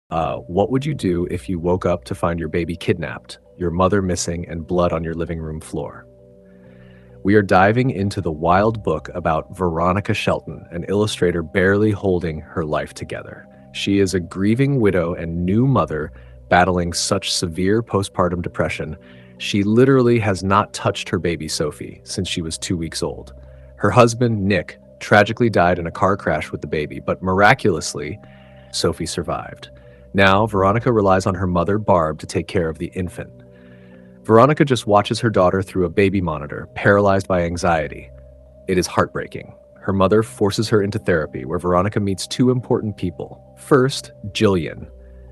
What would you do if you woke up to find your baby kidnapped, your mother missing, and blood on your living room floor? We are diving into the wild book about Veronica Shelton, an illustrator barely holding her life together. She is a grieving widow and new mother battling such severe postpartum depression, she literally has not touched her baby Sophie since she was 2 weeks old. Her husband, Nick, tragically died in a car crash with the baby, but miraculously, Sophie survived. Now, Veronica relies on her mother, Barb, to take care of the infant. Veronica just watches her daughter through a baby monitor, paralyzed by anxiety. It is heartbreaking. Her mother forces her into therapy, where Veronica meets two important people. First, Jillian,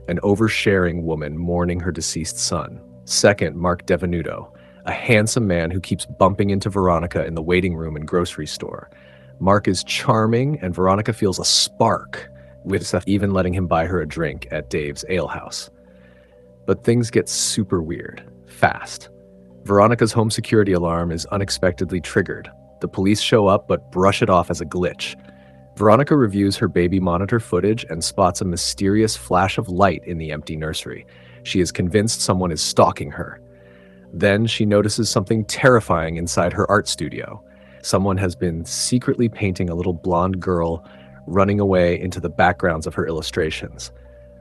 an oversharing woman mourning her deceased son. Second, Mark Devenuto, a handsome man who keeps bumping into Veronica in the waiting room and grocery store. Mark is charming, and Veronica feels a spark, with Seth even letting him buy her a drink at Dave's Ale House. But things get super weird, fast. Veronica's home security alarm is unexpectedly triggered. The police show up but brush it off as a glitch. Veronica reviews her baby monitor footage and spots a mysterious flash of light in the empty nursery. She is convinced someone is stalking her. Then she notices something terrifying inside her art studio. Someone has been secretly painting a little blonde girl running away into the backgrounds of her illustrations.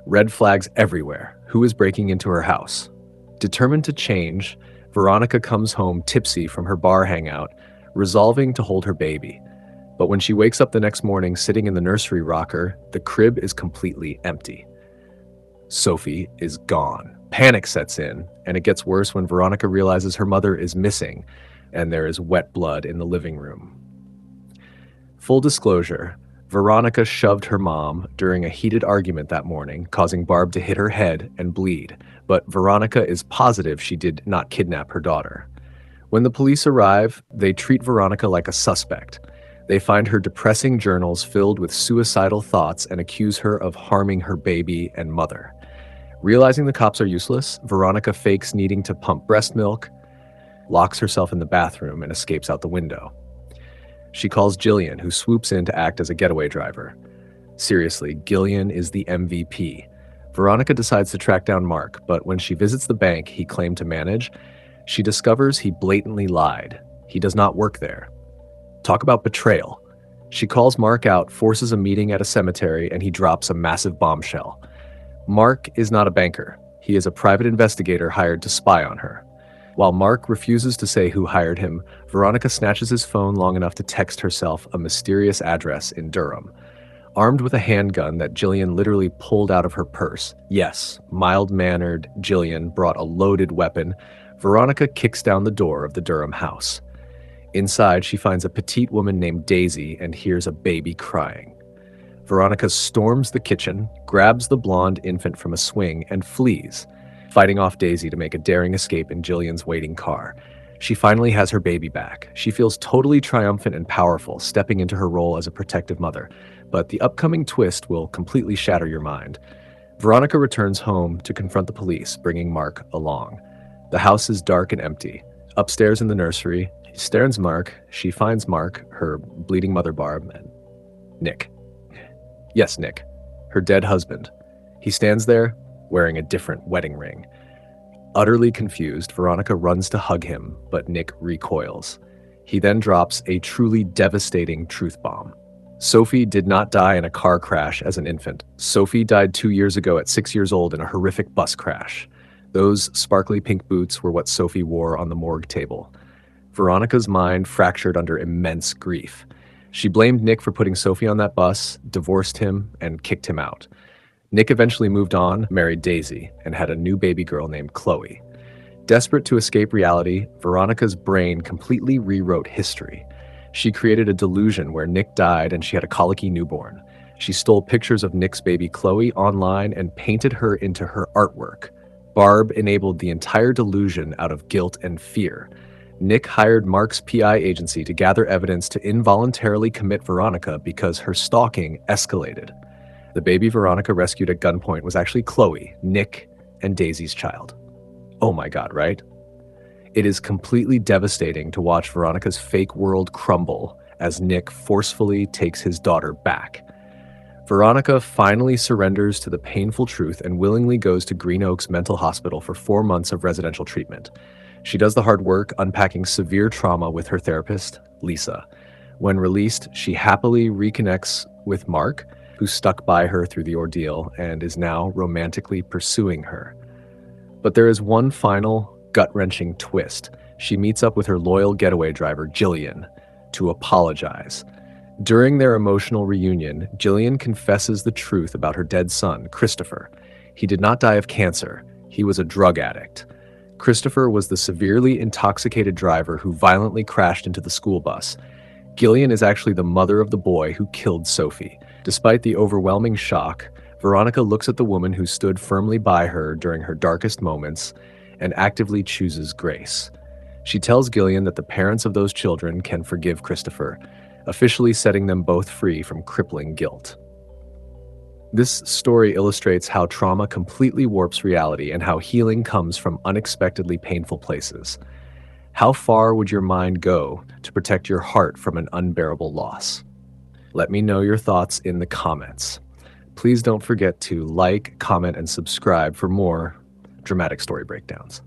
Red flags everywhere. Who is breaking into her house? Determined to change, Veronica comes home tipsy from her bar hangout, resolving to hold her baby. But when she wakes up the next morning sitting in the nursery rocker, the crib is completely empty. Sophie is gone. Panic sets in, and it gets worse when Veronica realizes her mother is missing, and there is wet blood in the living room. Full disclosure, Veronica shoved her mom during a heated argument that morning, causing Barb to hit her head and bleed, but Veronica is positive she did not kidnap her daughter. When the police arrive, they treat Veronica like a suspect. They find her depressing journals filled with suicidal thoughts and accuse her of harming her baby and mother. Realizing the cops are useless, Veronica fakes needing to pump breast milk, locks herself in the bathroom, and escapes out the window. She calls Jillian, who swoops in to act as a getaway driver. Seriously, Gillian is the MVP. Veronica decides to track down Mark, but when she visits the bank he claimed to manage, she discovers he blatantly lied. He does not work there. Talk about betrayal. She calls Mark out, forces a meeting at a cemetery, and he drops a massive bombshell. Mark is not a banker. He is a private investigator hired to spy on her. While Mark refuses to say who hired him, Veronica snatches his phone long enough to text herself a mysterious address in Durham. Armed with a handgun that Jillian literally pulled out of her purse, yes, mild-mannered Jillian brought a loaded weapon, Veronica kicks down the door of the Durham house. Inside, she finds a petite woman named Daisy and hears a baby crying. Veronica storms the kitchen, grabs the blonde infant from a swing, and flees, fighting off Daisy to make a daring escape in Jillian's waiting car. She finally has her baby back. She feels totally triumphant and powerful, stepping into her role as a protective mother. But the upcoming twist will completely shatter your mind. Veronica returns home to confront the police, bringing Mark along. The house is dark and empty. Upstairs in the nursery, she finds Mark, her bleeding mother Barb, and Nick. Yes, Nick, her dead husband. He stands there, wearing a different wedding ring. Utterly confused, Veronica runs to hug him, but Nick recoils. He then drops a truly devastating truth bomb. Sophie did not die in a car crash as an infant. Sophie died 2 years ago at 6 years old in a horrific bus crash. Those sparkly pink boots were what Sophie wore on the morgue table. Veronica's mind fractured under immense grief. She blamed Nick for putting Sophie on that bus, divorced him, and kicked him out. Nick eventually moved on, married Daisy, and had a new baby girl named Chloe. Desperate to escape reality, Veronica's brain completely rewrote history. She created a delusion where Nick died and she had a colicky newborn. She stole pictures of Nick's baby Chloe online and painted her into her artwork. Barb enabled the entire delusion out of guilt and fear. Nick hired Mark's PI agency to gather evidence to involuntarily commit Veronica because her stalking escalated. The baby Veronica rescued at gunpoint was actually Chloe, Nick, and Daisy's child. Oh my God, right? It is completely devastating to watch Veronica's fake world crumble as Nick forcefully takes his daughter back. Veronica finally surrenders to the painful truth and willingly goes to Green Oaks Mental Hospital for 4 months of residential treatment. She does the hard work unpacking severe trauma with her therapist, Lisa. When released, she happily reconnects with Mark, who stuck by her through the ordeal and is now romantically pursuing her. But there is one final gut-wrenching twist. She meets up with her loyal getaway driver, Jillian, to apologize. During their emotional reunion, Jillian confesses the truth about her dead son, Christopher. He did not die of cancer. He was a drug addict. Christopher was the severely intoxicated driver who violently crashed into the school bus. Gillian is actually the mother of the boy who killed Sophie. Despite the overwhelming shock, Veronica looks at the woman who stood firmly by her during her darkest moments and actively chooses grace. She tells Gillian that the parents of those children can forgive Christopher, officially setting them both free from crippling guilt. This story illustrates how trauma completely warps reality and how healing comes from unexpectedly painful places. How far would your mind go to protect your heart from an unbearable loss? Let me know your thoughts in the comments. Please don't forget to like, comment, and subscribe for more dramatic story breakdowns.